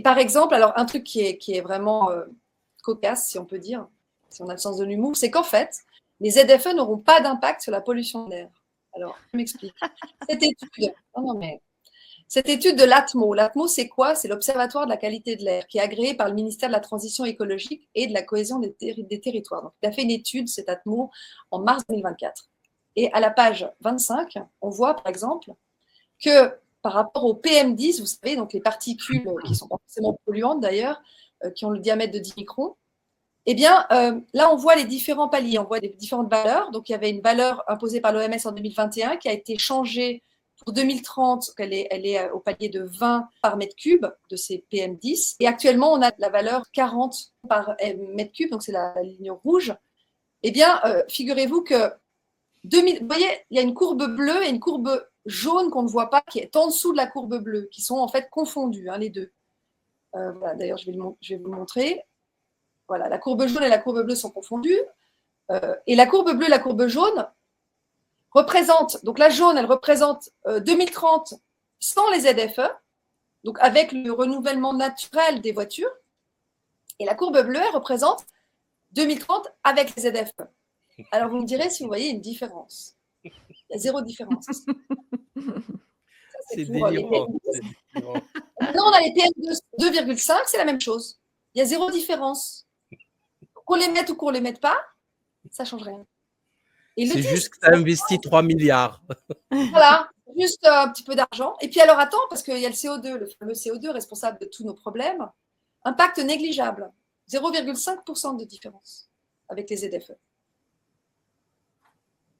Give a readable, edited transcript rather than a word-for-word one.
Par exemple, alors un truc qui est vraiment cocasse, si on peut dire, si on a le sens de l'humour, c'est qu'en fait, les ZFE n'auront pas d'impact sur la pollution de l'air. Alors, je m'explique. Cette étude de l'ATMO, l'ATMO, c'est quoi? C'est l'Observatoire de la qualité de l'air, qui est agréé par le ministère de la Transition écologique et de la cohésion des territoires. Donc, il a fait une étude, cet ATMO, en mars 2024. Et à la page 25, on voit, par exemple, que par rapport au PM10, vous savez, donc les particules qui sont pas forcément polluantes d'ailleurs, qui ont le diamètre de 10 microns, eh bien, là, on voit les différents paliers, on voit des différentes valeurs. Donc, il y avait une valeur imposée par l'OMS en 2021 qui a été changée pour 2030, elle est au palier de 20 par mètre cube de ces PM10. Et actuellement, on a la valeur 40 par mètre cube, donc c'est la ligne rouge. Eh bien, figurez-vous que vous voyez, il y a une courbe bleue et une courbe jaune qu'on ne voit pas, qui est en dessous de la courbe bleue, qui sont en fait confondues, hein, les deux. Voilà, d'ailleurs, je vais vous le montrer. Voilà, la courbe jaune et la courbe bleue sont confondues. Et la courbe bleue et la courbe jaune représentent, donc la jaune, elle représente 2030 sans les ZFE, donc avec le renouvellement naturel des voitures. Et la courbe bleue, elle représente 2030 avec les ZFE. Alors, vous me direz si vous voyez une différence. Il y a zéro différence. C'est délirant. Maintenant, on a les PM2,5, c'est la même chose. Il y a zéro différence. Qu'on les mette ou qu'on ne les mette pas, ça ne change rien. C'est juste que tu as investi 3 milliards. Voilà, juste un petit peu d'argent. Et puis alors, attends, parce qu'il y a le CO2, le fameux CO2 responsable de tous nos problèmes. Impact négligeable, 0,5% de différence avec les ZFE.